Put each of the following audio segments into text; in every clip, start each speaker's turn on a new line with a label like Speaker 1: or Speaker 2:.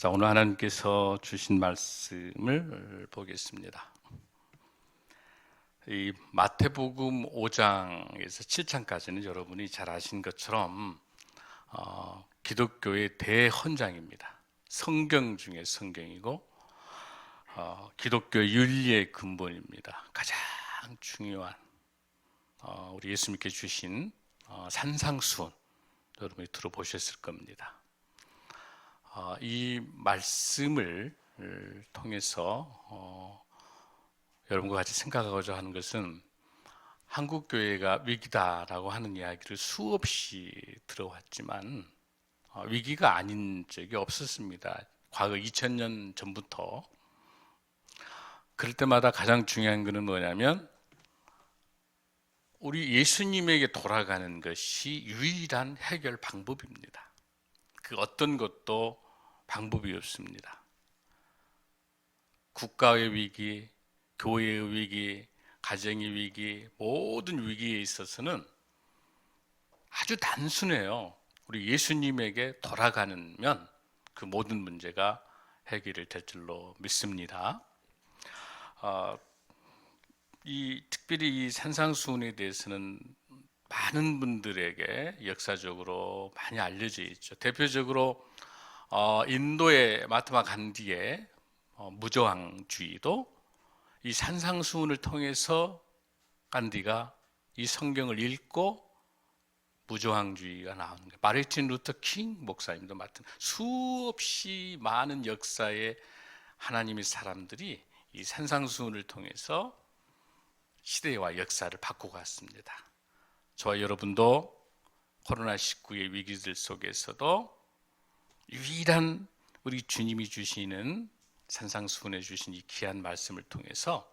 Speaker 1: 자, 오늘 하나님께서 주신 말씀을 보겠습니다. 이 마태복음 5장에서 7장까지는 여러분이 잘 아신 것처럼 기독교의 대헌장입니다. 성경 중에 성경이고 기독교 윤리의 근본입니다. 가장 중요한 우리 예수님께 주신 산상수훈, 여러분이 들어보셨을 겁니다. 이 말씀을 통해서 여러분과 같이 생각하고자 하는 것은 한국 교회가 위기다라고 하는 이야기를 수없이 들어왔지만 위기가 아닌 적이 없었습니다. 과거 2000년 전부터. 그럴 때마다 가장 중요한 것은 뭐냐면 우리 예수님에게 돌아가는 것이 유일한 해결 방법입니다. 그 어떤 것도 방법이 없습니다. 국가의 위기, 교회의 위기, 가정의 위기, 모든 위기에 있어서는 아주 단순해요. 우리 예수님에게 돌아가면 그 모든 문제가 해결이 될 줄로 믿습니다. 특별히 이 산상수훈에 대해서는 많은 분들에게 역사적으로 많이 알려져 있죠. 대표적으로 인도의 마하트마 간디의 무저항주의도 이 산상수훈을 통해서 간디가 이 성경을 읽고 무저항주의가 나오는 거예요. 마르틴 루터 킹 목사님도 맡은 수없이 많은 역사의 하나님의 사람들이 이 산상수훈을 통해서 시대와 역사를 바꿔갔습니다. 저와 여러분도 코로나19의 위기들 속에서도 유일한 우리 주님이 주시는 산상수훈해 주신 이 귀한 말씀을 통해서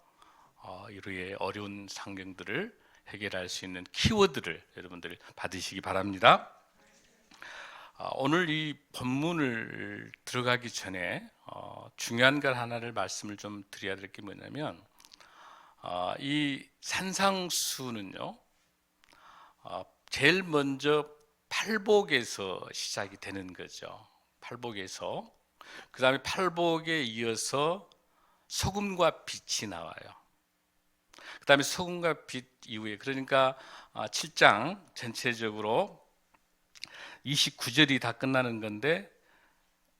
Speaker 1: 이루의 어려운 상황들을 해결할 수 있는 키워드를 여러분들 받으시기 바랍니다. 오늘 이 본문을 들어가기 전에 중요한 것 하나를 말씀을 좀 드려야 될 게 뭐냐면 이 산상수훈은요 제일 먼저 팔복에서 시작이 되는 거죠. 팔복에서 그 다음에 팔복에 이어서 소금과 빛이 나와요. 그 다음에 소금과 빛 이후에 그러니까 7장 전체적으로 29절이 다 끝나는 건데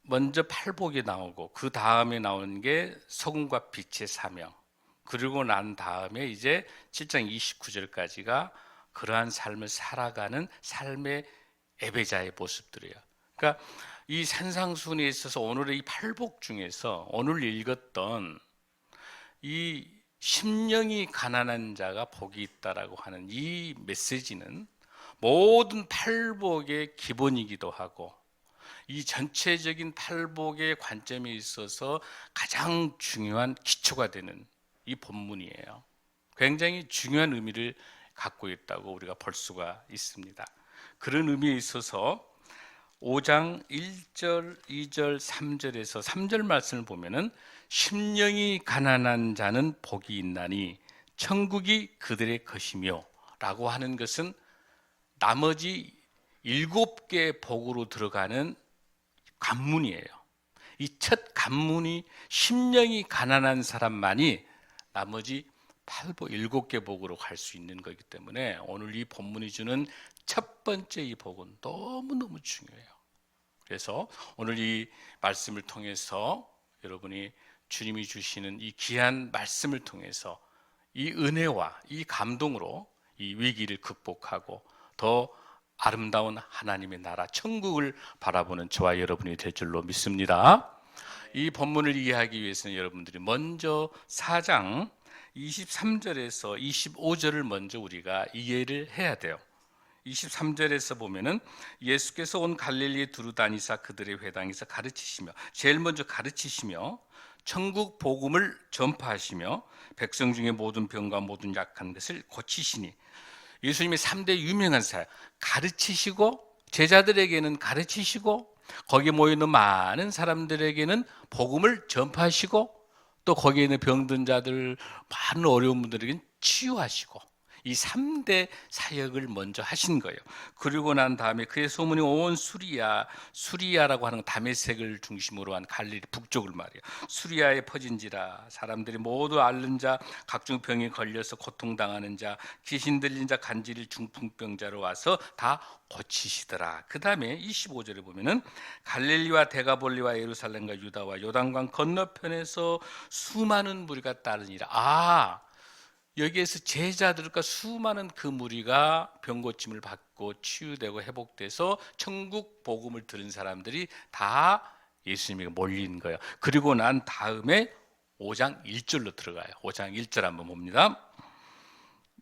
Speaker 1: 먼저 팔복이 나오고 그 다음에 나오는 게 소금과 빛의 사명, 그리고 난 다음에 이제 7장 29절까지가 그러한 삶을 살아가는 삶의 예배자의 모습들이에요. 그러니까 이 산상수훈에 있어서 오늘의 이 팔복 중에서 오늘 읽었던 이 심령이 가난한 자가 복이 있다라고 하는 이 메시지는 모든 팔복의 기본이기도 하고 이 전체적인 팔복의 관점에 있어서 가장 중요한 기초가 되는 이 본문이에요. 굉장히 중요한 의미를 갖고 있다고 우리가 볼 수가 있습니다. 그런 의미에 있어서 5장 1절, 2절, 3절에서 3절 말씀을 보면은 심령이 가난한 자는 복이 있나니 천국이 그들의 것이며 라고 하는 것은 나머지 7개의 복으로 들어가는 관문이에요. 이 첫 관문이 심령이 가난한 사람만이 나머지 7개 복으로 갈 수 있는 거기 때문에 오늘 이 본문이 주는 첫 번째 이 복은 너무너무 중요해요. 그래서 오늘 이 말씀을 통해서 여러분이 주님이 주시는 이 귀한 말씀을 통해서 이 은혜와 이 감동으로 이 위기를 극복하고 더 아름다운 하나님의 나라 천국을 바라보는 저와 여러분이 될 줄로 믿습니다. 이 본문을 이해하기 위해서는 여러분들이 먼저 4장 23절에서 25절을 먼저 우리가 이해를 해야 돼요. 23절에서 보면은 예수께서 온 갈릴리에 두루 다니사 그들의 회당에서 가르치시며 제일 먼저 가르치시며 천국 복음을 전파하시며 백성 중에 모든 병과 모든 약한 것을 고치시니 예수님의 3대 유명한 사역 가르치시고 제자들에게는 가르치시고 거기에 모여있는 많은 사람들에게는 복음을 전파하시고 또 거기에 있는 병든 자들 많은 어려운 분들에게는 치유하시고 이 3대 사역을 먼저 하신 거예요. 그리고 난 다음에 그의 소문이 온 수리아라고 하는 다메섹을 중심으로 한 갈릴리 북쪽을 말이에요. 수리아에 퍼진지라 사람들이 모두 앓는 자, 각종 병에 걸려서 고통당하는 자, 귀신 들린 자, 간질일 중풍병자로 와서 다 고치시더라. 그 다음에 25절에 보면은 갈릴리와 데가볼리와 예루살렘과 유다와 요단강 건너편에서 수많은 무리가 따르니라. 여기에서 제자들과 수많은 그 무리가 병고침을 받고 치유되고 회복돼서 천국 복음을 들은 사람들이 다 예수님에게 몰린 거예요. 그리고 난 다음에 5장 1절로 들어가요. 5장 1절 한번 봅니다.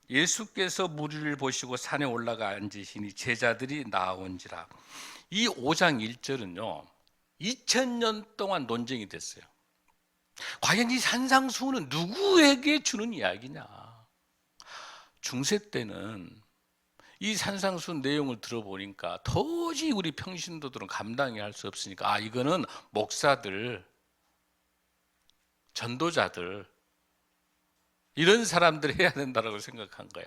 Speaker 1: 예수께서 무리를 보시고 산에 올라가 앉으시니 제자들이 나온지라. 이 5장 1절은요 2000년 동안 논쟁이 됐어요. 과연 이 산상수훈은 누구에게 주는 이야기냐. 중세 때는 이 산상수훈 내용을 들어보니까 도저히 우리 평신도들은 감당이 할 수 없으니까 이거는 목사들, 전도자들 이런 사람들이 해야 된다고 생각한 거야.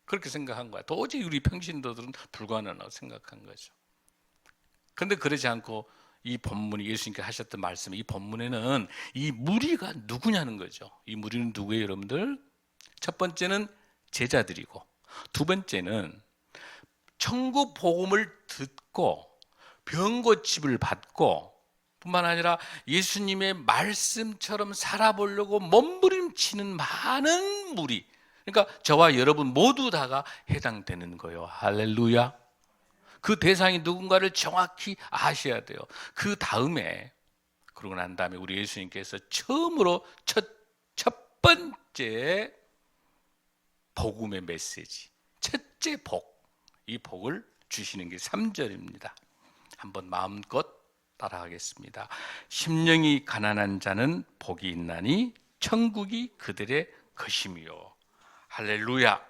Speaker 1: 그렇게 생각한 거야. 도저히 우리 평신도들은 불가능하다고 생각한 거죠. 그런데 그러지 않고 이 본문이 예수님께서 하셨던 말씀, 이 본문에는 이 무리가 누구냐는 거죠. 이 무리는 누구예요, 여러분들? 첫 번째는 제자들이고, 두 번째는 천국 복음을 듣고 병고침을 받고 뿐만 아니라 예수님의 말씀처럼 살아보려고 몸부림치는 많은 무리, 그러니까 저와 여러분 모두 다가 해당되는 거예요. 할렐루야. 그 대상이 누군가를 정확히 아셔야 돼요. 그 다음에, 그러고 난 다음에 우리 예수님께서 처음으로 첫 번째 복음의 메시지, 첫째 복, 이 복을 주시는 게 3절입니다. 한번 마음껏 따라하겠습니다. 심령이 가난한 자는 복이 있나니 천국이 그들의 것이며. 할렐루야.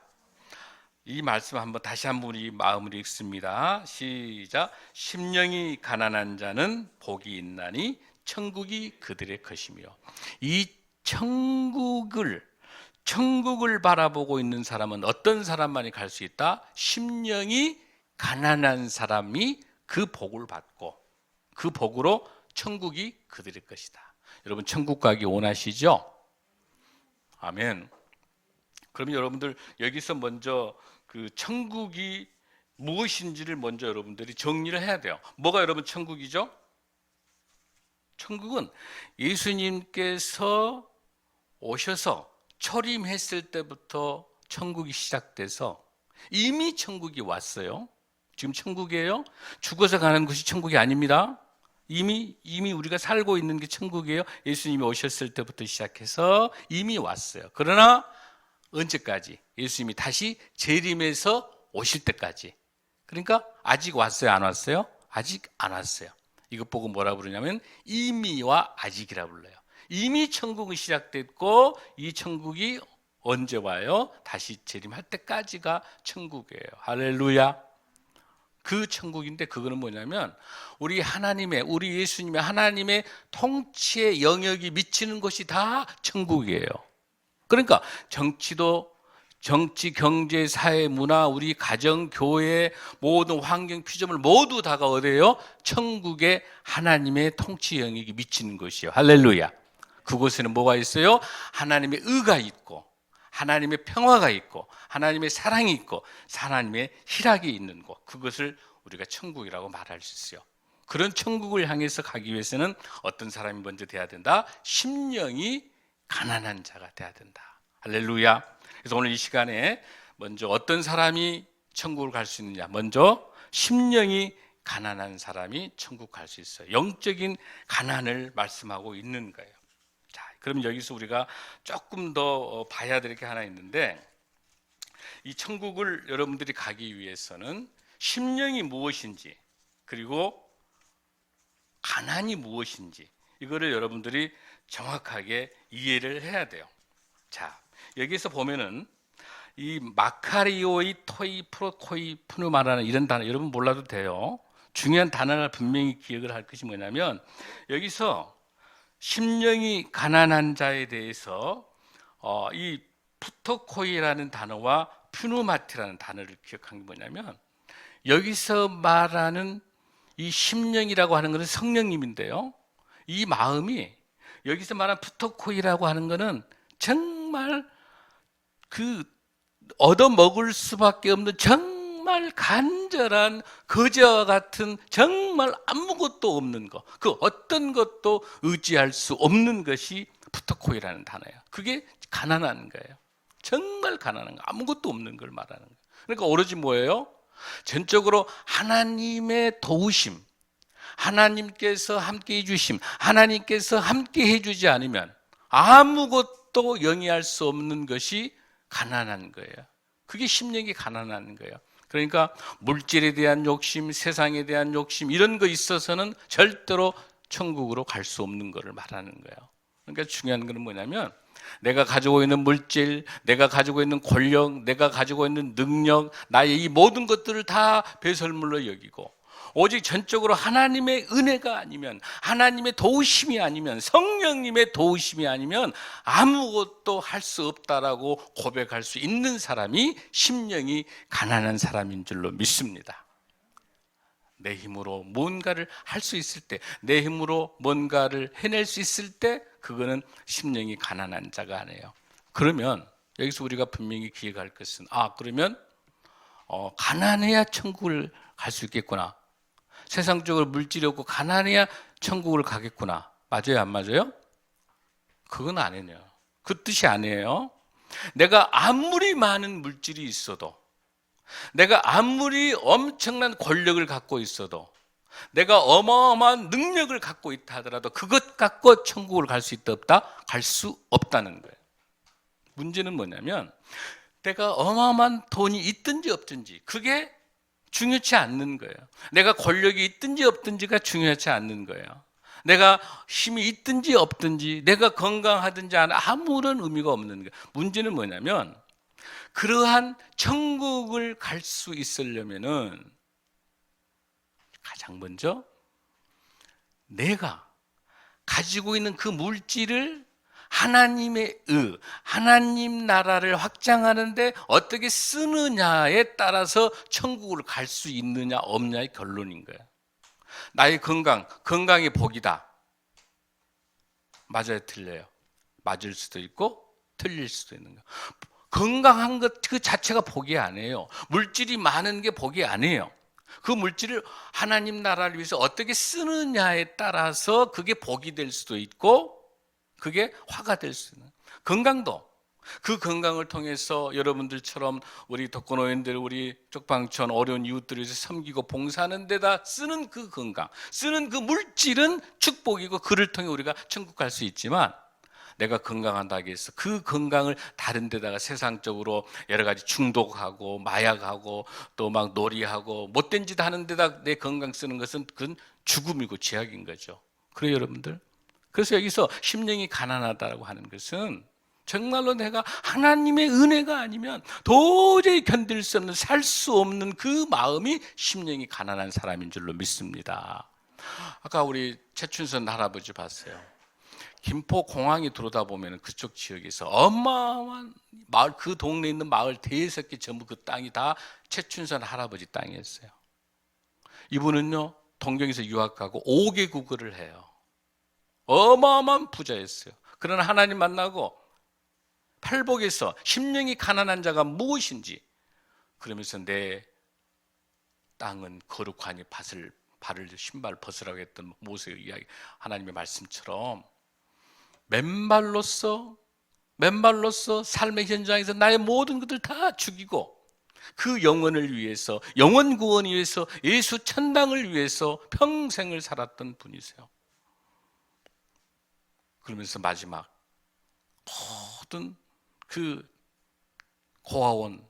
Speaker 1: 이 말씀 한번 다시 한번 우리 마음으로 읽습니다. 시작. 심령이 가난한 자는 복이 있나니 천국이 그들의 것이며. 이 천국을 바라보고 있는 사람은 어떤 사람만이 갈 수 있다? 심령이 가난한 사람이 그 복을 받고 그 복으로 천국이 그들의 것이다. 여러분 천국 가기 원하시죠? 아멘. 그럼 여러분들 여기서 먼저 그 천국이 무엇인지를 먼저 여러분들이 정리를 해야 돼요. 뭐가 여러분 천국이죠? 천국은 예수님께서 오셔서 초림했을 때부터 천국이 시작돼서 이미 천국이 왔어요. 지금 천국이에요. 죽어서 가는 것이 천국이 아닙니다. 이미 우리가 살고 있는 게 천국이에요. 예수님이 오셨을 때부터 시작해서 이미 왔어요. 그러나 언제까지? 예수님이 다시 재림해서 오실 때까지. 그러니까 아직 왔어요? 안 왔어요? 아직 안 왔어요. 이것 보고 뭐라 부르냐면 이미와 아직이라 불러요. 이미 천국은 시작됐고 이 천국이 언제 와요? 다시 재림할 때까지가 천국이에요. 할렐루야. 그 천국인데 그거는 뭐냐면 우리 예수님의 하나님의 통치의 영역이 미치는 것이 다 천국이에요. 그러니까 정치, 경제, 사회, 문화, 우리 가정, 교회 모든 환경 피조물 모두 다가 어디예요? 천국의 하나님의 통치 영역이 미치는 것이에요. 할렐루야. 그곳에는 뭐가 있어요? 하나님의 의가 있고 하나님의 평화가 있고 하나님의 사랑이 있고 하나님의 희락이 있는 곳, 그것을 우리가 천국이라고 말할 수 있어요. 그런 천국을 향해서 가기 위해서는 어떤 사람이 먼저 돼야 된다? 심령이 가난한 자가 돼야 된다. 할렐루야. 그래서 오늘 이 시간에 먼저 어떤 사람이 천국을 갈 수 있느냐, 먼저 심령이 가난한 사람이 천국 갈 수 있어요. 영적인 가난을 말씀하고 있는 거예요. 자, 그럼 여기서 우리가 조금 더 봐야 될 게 하나 있는데, 이 천국을 여러분들이 가기 위해서는 심령이 무엇인지, 그리고 가난이 무엇인지, 이거를 여러분들이 정확하게 이해를 해야 돼요. 자, 여기서 보면은 이 마카리오이 토이 프로코이 푸누마라는 이런 단어 여러분 몰라도 돼요. 중요한 단어를 분명히 기억을 할 것이 뭐냐면, 여기서 심령이 가난한 자에 대해서 이 푸토코이라는 단어와 푸누마티라는 단어를 기억한 게 뭐냐면, 여기서 말하는 이 심령이라고 하는 것은 성령님인데요, 이 마음이 여기서 말하는 푸토코이라고 하는 것은 정말 그 얻어먹을 수밖에 없는 정말 간절한 거지와 같은, 정말 아무것도 없는 것, 그 어떤 것도 의지할 수 없는 것이 푸토코이라는 단어예요. 그게 가난한 거예요. 정말 가난한 거, 아무것도 없는 걸 말하는 거예요. 그러니까 오로지 뭐예요? 전적으로 하나님의 도우심, 하나님께서 함께 해주심, 하나님께서 함께 해주지 않으면 아무것도 영위할 수 없는 것이 가난한 거예요. 그게 심령이 가난한 거예요. 그러니까 물질에 대한 욕심, 세상에 대한 욕심, 이런 거 있어서는 절대로 천국으로 갈 수 없는 것을 말하는 거예요. 그러니까 중요한 것은 뭐냐면, 내가 가지고 있는 물질, 내가 가지고 있는 권력, 내가 가지고 있는 능력, 나의 이 모든 것들을 다 배설물로 여기고, 오직 전적으로 하나님의 은혜가 아니면, 하나님의 도우심이 아니면, 성령님의 도우심이 아니면 아무것도 할 수 없다라고 고백할 수 있는 사람이 심령이 가난한 사람인 줄로 믿습니다. 내 힘으로 뭔가를 할 수 있을 때, 내 힘으로 뭔가를 해낼 수 있을 때, 그거는 심령이 가난한 자가 아니에요. 그러면 여기서 우리가 분명히 기억할 것은, 그러면 가난해야 천국을 갈 수 있겠구나, 세상적으로 물질이 없고 가난해야 천국을 가겠구나. 맞아요, 안 맞아요? 그건 아니에요. 그 뜻이 아니에요. 내가 아무리 많은 물질이 있어도, 내가 아무리 엄청난 권력을 갖고 있어도, 내가 어마어마한 능력을 갖고 있다 하더라도 그것 갖고 천국을 갈 수 있다 없다? 갈 수 없다는 거예요. 문제는 뭐냐면, 내가 어마어마한 돈이 있든지 없든지 그게 중요치 않는 거예요. 내가 권력이 있든지 없든지가 중요하지 않는 거예요. 내가 힘이 있든지 없든지, 내가 건강하든지 아무런 의미가 없는 거예요. 문제는 뭐냐면, 그러한 천국을 갈 수 있으려면은 가장 먼저 내가 가지고 있는 그 물질을 하나님의 하나님 나라를 확장하는데 어떻게 쓰느냐에 따라서 천국을 갈 수 있느냐 없냐의 결론인 거예요. 나의 건강이 복이다. 맞아요, 틀려요? 맞을 수도 있고 틀릴 수도 있는 거예요. 건강한 것 그 자체가 복이 아니에요. 물질이 많은 게 복이 아니에요. 그 물질을 하나님 나라를 위해서 어떻게 쓰느냐에 따라서 그게 복이 될 수도 있고 그게 화가 될 수 있는. 건강도, 그 건강을 통해서 여러분들처럼 우리 독거노인들, 우리 쪽방촌 어려운 이웃들을 위해서 섬기고 봉사하는 데다 쓰는 그 건강, 쓰는 그 물질은 축복이고 그를 통해 우리가 천국 갈 수 있지만, 내가 건강하다고 해서 그 건강을 다른 데다가 세상적으로 여러 가지 중독하고 마약하고 또 막 놀이하고 못된 짓 하는 데다 내 건강 쓰는 것은 그건 죽음이고 죄악인 거죠. 그래요, 여러분들? 그래서 여기서 심령이 가난하다고 하는 것은 정말로 내가 하나님의 은혜가 아니면 도저히 견딜 수 없는, 살 수 없는 그 마음이 심령이 가난한 사람인 줄로 믿습니다. 아까 우리 최춘선 할아버지 봤어요. 김포 공항에 들어오다 보면 그쪽 지역에서 어마어마한 마을, 그 동네에 있는 마을 대여섯 개 전부 그 땅이 다 최춘선 할아버지 땅이었어요. 이분은요, 동경에서 유학 가고 5개 국어를 해요. 어마어마한 부자였어요. 그러나 하나님 만나고 팔복에서 심령이 가난한 자가 무엇인지, 그러면서 내 땅은 거룩하니 발을 신발 벗으라고 했던 모세의 이야기, 하나님의 말씀처럼 맨발로서 삶의 현장에서 나의 모든 것들 다 죽이고 그 영혼을 위해서, 영혼 구원을 위해서, 예수 천당을 위해서 평생을 살았던 분이세요. 그러면서 마지막 모든 그 고아원,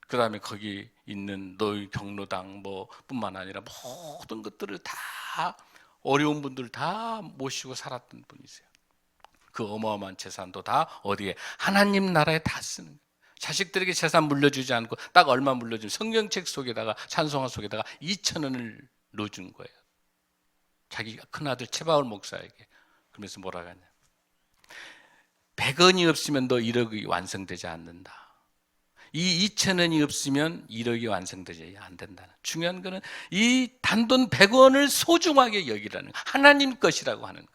Speaker 1: 그 다음에 거기 있는 노인 경로당 뿐만 아니라 모든 것들을 다, 어려운 분들 다 모시고 살았던 분이세요. 그 어마어마한 재산도 다 어디에? 하나님 나라에 다 쓰는 거예요. 자식들에게 재산 물려주지 않고 딱 얼마 물려주면 성경책 속에다가, 찬송가 속에다가 2,000원을 넣어준 거예요. 자기 큰아들 최바울 목사에게. 그러면서 뭐라고 하냐, 100원이 없으면 너 1억이 완성되지 않는다. 이 2,000원이 없으면 1억이 완성되지 안 된다. 중요한 거는 이 단돈 100원을 소중하게 여기라는 거. 하나님 것이라고 하는 거.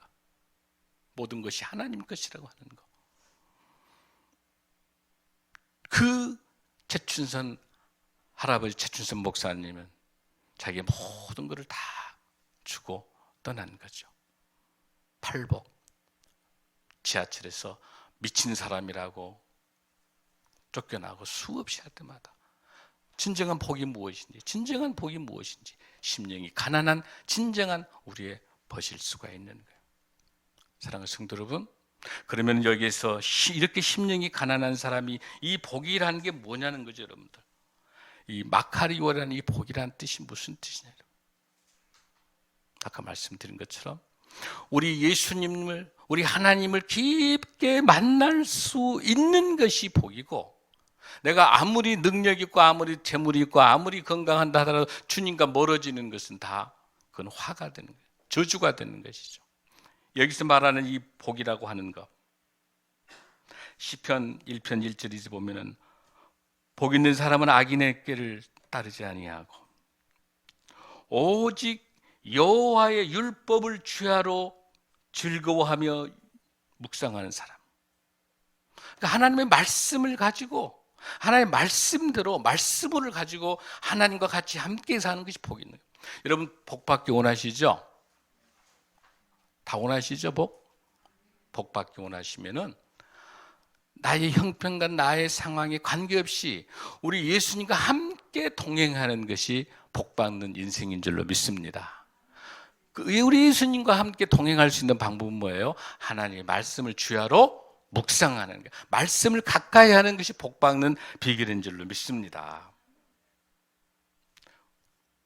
Speaker 1: 모든 것이 하나님 것이라고 하는 거. 그 최춘선 할아버지 최춘선 목사님은 자기 모든 것을 다 주고 떠난 거죠. 팔복, 지하철에서 미친 사람이라고 쫓겨나고 수없이 할 때마다 진정한 복이 무엇인지, 진정한 복이 무엇인지, 심령이 가난한 진정한 우리의 벗을 수가 있는 거예요. 사랑하는 성도 여러분, 그러면 여기에서 이렇게 심령이 가난한 사람이 이 복이라는 게 뭐냐는 거죠, 여러분들. 이 마카리오라는 이 복이라는 뜻이 무슨 뜻이냐? 아까 말씀드린 것처럼 우리 예수님을, 우리 하나님을 깊게 만날 수 있는 것이 복이고, 내가 아무리 능력 있고 아무리 재물이 있고 아무리 건강한다 하더라도 주님과 멀어지는 것은 다 그건 화가 되는 거예요. 저주가 되는 것이죠. 여기서 말하는 이 복이라고 하는 것, 시편 1편 1절에서 보면은 복 있는 사람은 악인의 길을 따르지 아니하고 오직 여호와의 율법을 주야로 즐거워하며 묵상하는 사람. 그러니까 하나님의 말씀을 가지고, 하나님의 말씀대로 말씀을 가지고 하나님과 같이 함께 사는 것이 복이 있는 거예요. 여러분 복 받기 원하시죠? 다 원하시죠? 복 받기 원하시면은 나의 형편과 나의 상황에 관계없이 우리 예수님과 함께 동행하는 것이 복 받는 인생인 줄로 믿습니다. 우리 예수님과 함께 동행할 수 있는 방법은 뭐예요? 하나님의 말씀을 주야로 묵상하는 거예요. 말씀을 가까이 하는 것이 복 받는 비결인 줄로 믿습니다.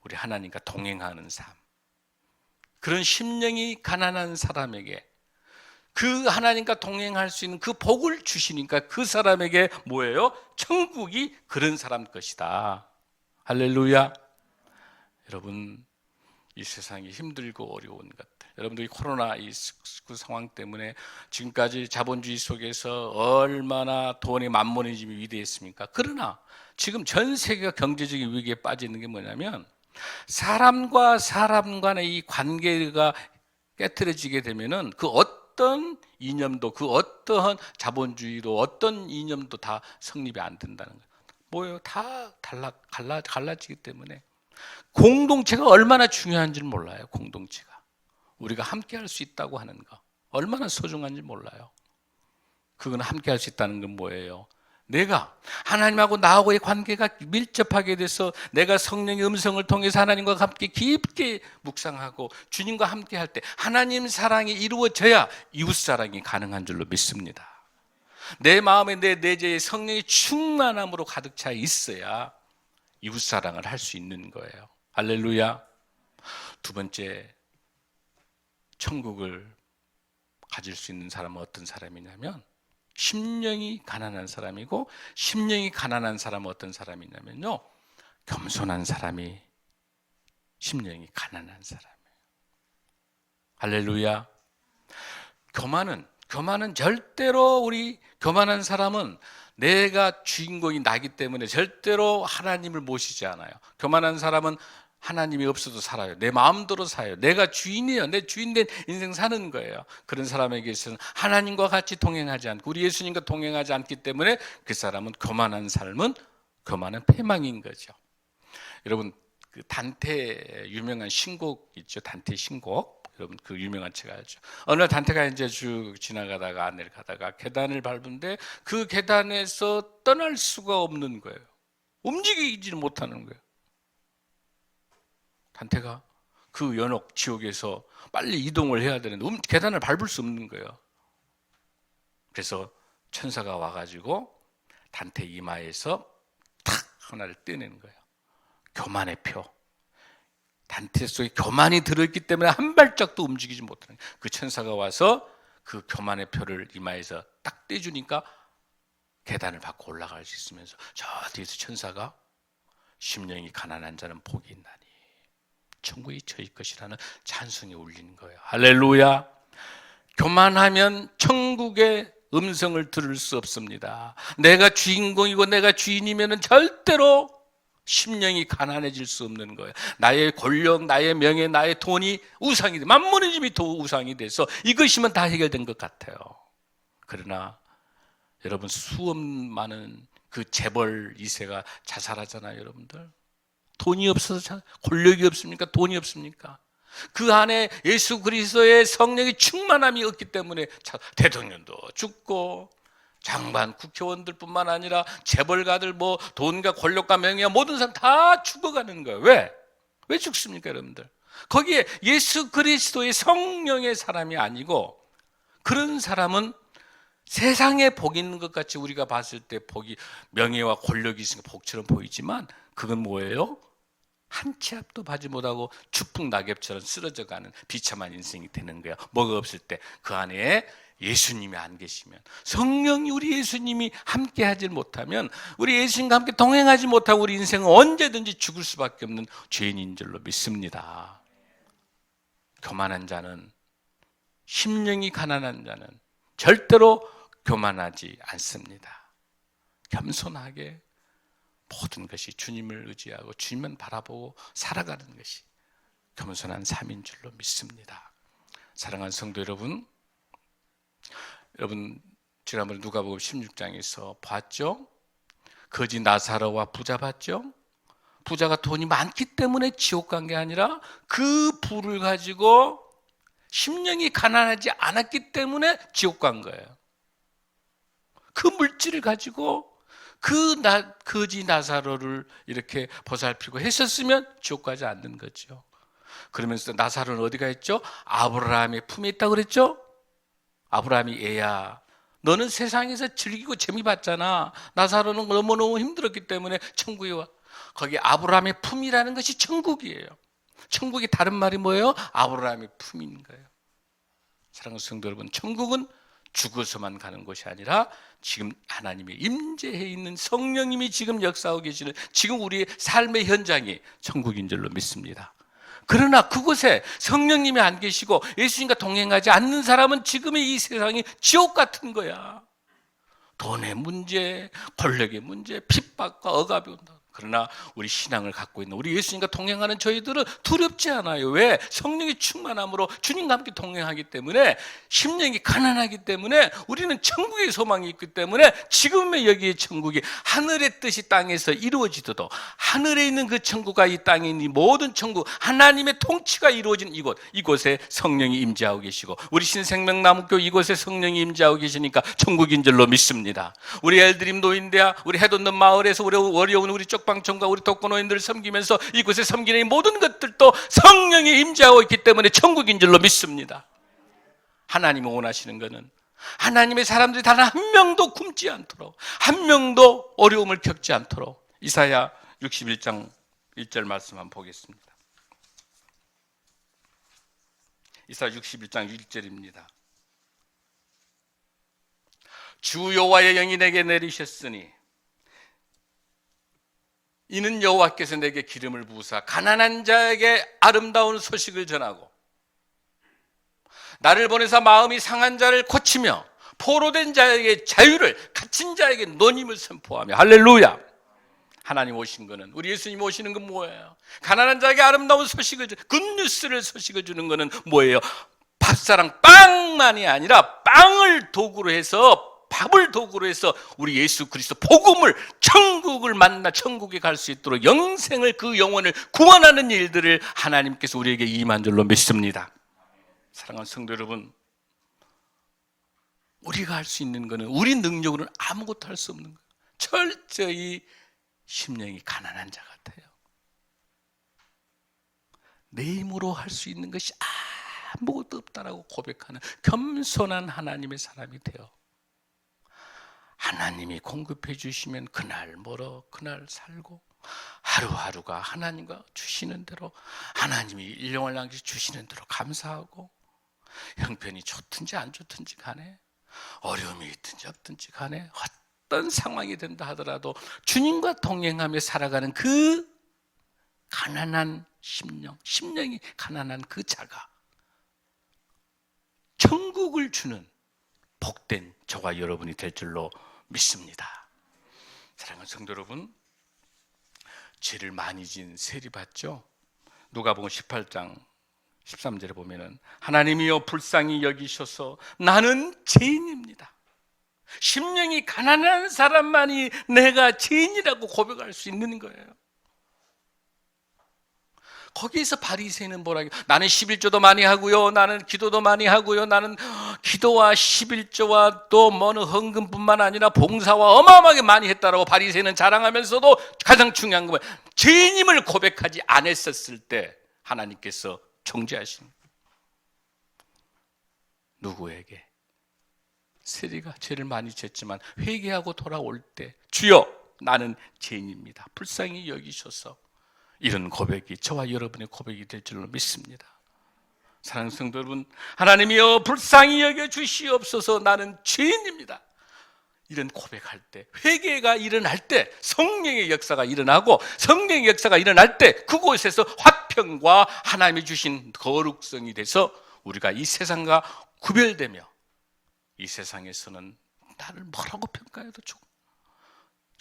Speaker 1: 우리 하나님과 동행하는 삶, 그런 심령이 가난한 사람에게 그 하나님과 동행할 수 있는 그 복을 주시니까 그 사람에게 뭐예요? 천국이 그런 사람 것이다. 할렐루야. 여러분, 이 세상이 힘들고 어려운 것들, 여러분들이 코로나 이 상황 때문에 지금까지 자본주의 속에서 얼마나 돈의 만모니즘이 위대했습니까? 그러나 지금 전 세계가 경제적인 위기에 빠져 있는 게 뭐냐면, 사람과 사람 간의 이 관계가 깨트려지게 되면은 그 어떤 이념도, 그 어떠한 자본주의도, 어떤 이념도 다 성립이 안 된다는 거예요. 뭐예요? 다 갈라지기 때문에. 공동체가 얼마나 중요한지를 몰라요. 공동체가 우리가 함께 할 수 있다고 하는 거 얼마나 소중한지 몰라요. 그건 함께 할 수 있다는 건 뭐예요? 내가 하나님하고 나하고의 관계가 밀접하게 돼서 내가 성령의 음성을 통해서 하나님과 함께 깊게 묵상하고 주님과 함께 할 때 하나님 사랑이 이루어져야 이웃 사랑이 가능한 줄로 믿습니다. 내 마음에 내 내재에 성령의 충만함으로 가득 차 있어야 이웃 사랑을 할 수 있는 거예요. 할렐루야. 두 번째, 천국을 가질 수 있는 사람은 어떤 사람이냐면 심령이 가난한 사람이고, 심령이 가난한 사람은 어떤 사람이냐면요, 겸손한 사람이 심령이 가난한 사람이에요. 할렐루야. 교만은 절대로, 우리 교만한 사람은 내가 주인공이 나기 때문에 절대로 하나님을 모시지 않아요. 교만한 사람은 하나님이 없어도 살아요. 내 마음대로 살아요. 내가 주인이에요. 내 주인된 인생 사는 거예요. 그런 사람에게서는 하나님과 같이 동행하지 않고 우리 예수님과 동행하지 않기 때문에 그 사람은 교만한 삶은 교만한 패망인 거죠. 여러분, 그 단테 유명한 신곡 있죠. 단테 신곡. 여러분 그 유명한 책 알죠? 어느 날 단테가 이제 쭉 지나가다가 안내를 가다가 계단을 밟은데 그 계단에서 떠날 수가 없는 거예요. 움직이지를 못하는 거예요. 단테가 그 연옥 지옥에서 빨리 이동을 해야 되는데 계단을 밟을 수 없는 거예요. 그래서 천사가 와가지고 단테 이마에서 탁 하나를 떼내는 거예요. 교만의 표. 단테 속에 교만이 들어있기 때문에 한 발짝도 움직이지 못하는 거예요. 그 천사가 와서 그 교만의 표를 이마에서 딱 떼주니까 계단을 밟고 올라갈 수 있으면서 저 뒤에서 천사가 심령이 가난한 자는 복이 있나니 천국이 저희 것이라는 찬송이 울리는 거예요. 할렐루야. 교만하면 천국의 음성을 들을 수 없습니다. 내가 주인공이고 내가 주인이면 절대로 심령이 가난해질 수 없는 거예요. 나의 권력, 나의 명예, 나의 돈이 우상이 돼. 만문의 집이 또 우상이 돼서 이것이면 다 해결된 것 같아요. 그러나 여러분, 수업 많은 그 재벌 2세가 자살하잖아요. 여러분들, 돈이 없어서, 권력이 없습니까? 돈이 없습니까? 그 안에 예수 그리스도의 성령의 충만함이 없기 때문에 대통령도 죽고 장관, 국회의원들뿐만 아니라 재벌가들, 뭐 돈과 권력과 명예와 모든 사람 다 죽어가는 거예요. 왜? 왜 죽습니까, 여러분들? 거기에 예수 그리스도의 성령의 사람이 아니고, 그런 사람은 세상에 복이 있는 것 같이 우리가 봤을 때 복이, 명예와 권력이 있으니까 복처럼 보이지만 그건 뭐예요? 한 치 앞도 가지 못하고 추풍 낙엽처럼 쓰러져가는 비참한 인생이 되는 거야. 뭐가 없을 때, 그 안에 예수님이 안 계시면, 성령이, 우리 예수님이 함께 하지 못하면, 우리 예수님과 함께 동행하지 못하고 우리 인생은 언제든지 죽을 수밖에 없는 죄인인 줄로 믿습니다. 교만한 자는, 심령이 가난한 자는 절대로 교만하지 않습니다. 겸손하게 모든 것이 주님을 의지하고 주님만 바라보고 살아가는 것이 겸손한 삶인 줄로 믿습니다. 사랑하는 성도 여러분, 지난번에 누가복음 16장에서 봤죠? 거지 나사로와 부자 봤죠? 부자가 돈이 많기 때문에 지옥 간 게 아니라 그 부를 가지고 심령이 가난하지 않았기 때문에 지옥 간 거예요. 그 물질을 가지고 거지 나사로를 이렇게 보살피고 했었으면 지옥 가지 않는 거죠. 그러면서 나사로는 어디가 있죠? 아브라함의 품에 있다고 그랬죠? 아브라함이, 얘야, 너는 세상에서 즐기고 재미 봤잖아. 나사로는 너무너무 힘들었기 때문에 천국에 와. 거기 아브라함의 품이라는 것이 천국이에요. 천국이 다른 말이 뭐예요? 아브라함의 품인 거예요. 사랑하는 성도 여러분, 천국은 죽어서만 가는 것이 아니라 지금 하나님의 임재해 있는 성령님이 지금 역사하고 계시는 지금 우리의 삶의 현장이 천국인 줄로 믿습니다. 그러나 그곳에 성령님이 안 계시고 예수님과 동행하지 않는 사람은 지금의 이 세상이 지옥 같은 거야. 돈의 문제, 권력의 문제, 핍박과 억압이 온다. 그러나 우리 신앙을 갖고 있는 우리 예수님과 동행하는 저희들은 두렵지 않아요. 왜? 성령의 충만함으로 주님과 함께 동행하기 때문에, 심령이 가난하기 때문에 우리는 천국의 소망이 있기 때문에 지금의 여기의 천국이 하늘의 뜻이 땅에서 이루어지도록, 하늘에 있는 그 천국과 이 땅에 있는 이 모든 천국, 하나님의 통치가 이루어진 이곳에 성령이 임재하고 계시고, 우리 신생명나무교 이곳에 성령이 임재하고 계시니까 천국인 줄로 믿습니다. 우리 엘드림 노인대야, 우리 해돋는 마을에서 우리 어려운 우리 쪽방촌과 우리 독거노인들을 섬기면서 이곳에 섬기는 이 모든 것들도 성령이 임재하고 있기 때문에 천국인 줄로 믿습니다. 하나님이 원하시는 것은 하나님의 사람들이 단 한 명도 굶지 않도록, 한 명도 어려움을 겪지 않도록. 이사야 61장 1절 말씀 한번 보겠습니다. 이사야 61장 1절입니다. 주 여호와의 영이 내게 내리셨으니 이는 여호와께서 내게 기름을 부으사 가난한 자에게 아름다운 소식을 전하고 나를 보내사 마음이 상한 자를 고치며 포로된 자에게 자유를, 갇힌 자에게 논임을 선포하며. 할렐루야. 하나님 오신 거는, 우리 예수님 오시는 건 뭐예요? 가난한 자에게 아름다운 소식을, 굿뉴스를 소식을 주는 거는 뭐예요? 밥사랑 빵만이 아니라 빵을 도구로 해서, 밥을 도구로 해서 우리 예수 그리스도 복음을, 천국을 만나 천국에 갈 수 있도록 영생을, 그 영혼을 구원하는 일들을 하나님께서 우리에게 임한 줄로 믿습니다. 사랑하는 성도 여러분, 우리가 할 수 있는 것은, 우리 능력으로는 아무것도 할 수 없는 거예요. 철저히 심령이 가난한 자 같아요. 내 힘으로 할 수 있는 것이 아무것도 없다라고 고백하는 겸손한 하나님의 사람이 되어 하나님이 공급해 주시면 그날 멀어 그날 살고, 하루하루가 하나님과 주시는 대로, 하나님이 일용할 양식 주시는 대로 감사하고, 형편이 좋든지 안 좋든지 간에, 어려움이 있든지 없든지 간에, 어떤 상황이 된다 하더라도 주님과 동행하며 살아가는 그 가난한 심령이 가난한 그 자가 천국을 주는, 복된 저와 여러분이 될 줄로 믿습니다. 사랑하는 성도 여러분, 죄를 많이 지은 세리 봤죠? 누가복음 18장 13절에 보면은 하나님이여 불쌍히 여기셔서 나는 죄인입니다. 심령이 가난한 사람만이 내가 죄인이라고 고백할 수 있는 거예요. 거기에서 바리새인은 뭐라고? 나는 11조도 많이 하고요, 나는 기도도 많이 하고요, 나는 기도와 11조와 또 뭐는 헌금뿐만 아니라 봉사와 어마어마하게 많이 했다라고 바리새인은 자랑하면서도 가장 중요한 건 죄인임을 고백하지 않았었을 때 하나님께서 정죄하신 누구에게? 세리가 죄를 많이 지었지만 회개하고 돌아올 때 주여 나는 죄인입니다, 불쌍히 여기셔서, 이런 고백이 저와 여러분의 고백이 될 줄로 믿습니다. 사랑하는 성도 여러분, 하나님이여 불쌍히 여겨 주시옵소서 나는 죄인입니다, 이런 고백할 때, 회개가 일어날 때 성령의 역사가 일어나고, 성령의 역사가 일어날 때 그곳에서 화평과 하나님이 주신 거룩성이 돼서 우리가 이 세상과 구별되며, 이 세상에서는 나를 뭐라고 평가해도 좋고,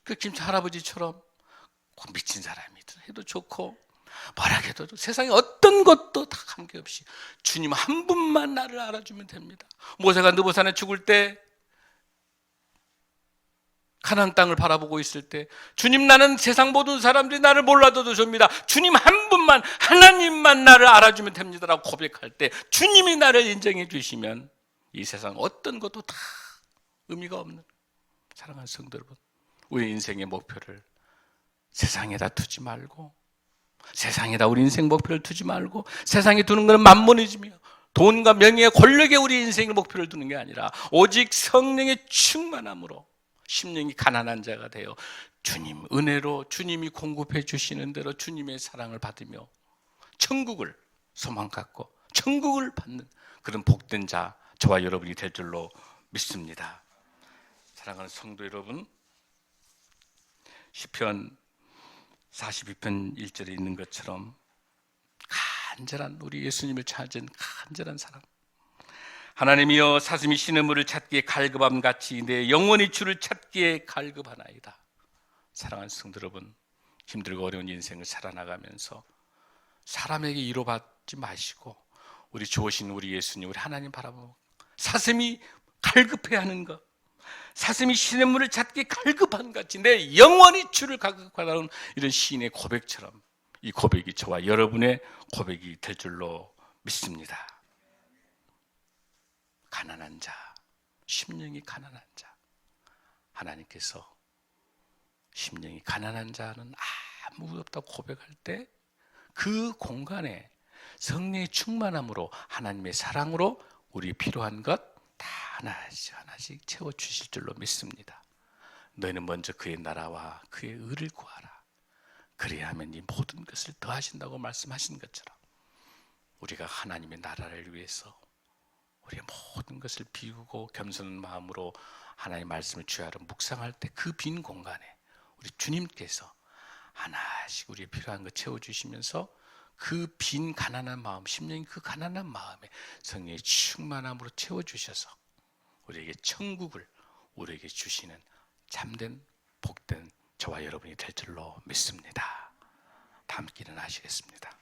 Speaker 1: 그 김치 할아버지처럼 미친 사람이 해도 좋고 뭐라 해도 세상에 어떤 것도 다 관계없이 주님 한 분만 나를 알아주면 됩니다. 모세가 느보산에 죽을 때 가나안 땅을 바라보고 있을 때 주님 나는 세상 모든 사람들이 나를 몰라도 좋습니다, 주님 한 분만, 하나님만 나를 알아주면 됩니다라고 고백할 때 주님이 나를 인정해 주시면 이 세상 어떤 것도 다 의미가 없는, 사랑하는 성도 여러분, 우리 인생의 목표를 세상에다 두지 말고, 세상에다 우리 인생 목표를 두지 말고, 세상에 두는 것은 만문이지며 돈과 명예, 권력에 우리 인생의 목표를 두는 게 아니라 오직 성령의 충만함으로 심령이 가난한 자가 되어 주님 은혜로 주님이 공급해 주시는 대로 주님의 사랑을 받으며 천국을 소망 갖고 천국을 받는 그런 복된 자 저와 여러분이 될 줄로 믿습니다. 사랑하는 성도 여러분, 시편 42편 1절에 있는 것처럼 간절한, 우리 예수님을 찾은 간절한 사랑, 하나님이여 사슴이 시냇물을 찾기에 갈급함 같이 내 영원히 주를 찾기에 갈급하나이다. 사랑하는 성도 여러분, 힘들고 어려운 인생을 살아나가면서 사람에게 위로받지 마시고 우리 좋으신 우리 예수님, 우리 하나님 바라보고, 사슴이 갈급해하는 것, 사슴이 시냇물을 찾기 갈급한 같이 내 영원히 주를 갈급하다는 이런 시인의 고백처럼 이 고백이 저와 여러분의 고백이 될 줄로 믿습니다. 가난한 자, 심령이 가난한 자, 하나님께서 심령이 가난한 자는 아무것도 없다고 고백할 때 그 공간에 성령의 충만함으로 하나님의 사랑으로 우리 필요한 것 다 하나씩 하나씩 채워주실 줄로 믿습니다. 너희는 먼저 그의 나라와 그의 의를 구하라. 그래야 하면 이 모든 것을 더하신다고 말씀하신 것처럼 우리가 하나님의 나라를 위해서 우리의 모든 것을 비우고 겸손한 마음으로 하나님의 말씀을 주야로 묵상할 때 그 빈 공간에 우리 주님께서 하나씩 우리의 필요한 것 채워주시면서 그 빈 가난한 마음, 심령이 그 가난한 마음에 성령의 충만함으로 채워주셔서 우리에게 천국을 우리에게 주시는 참된 복된 저와 여러분이 될 줄로 믿습니다. 다 함께 일어나시겠습니다.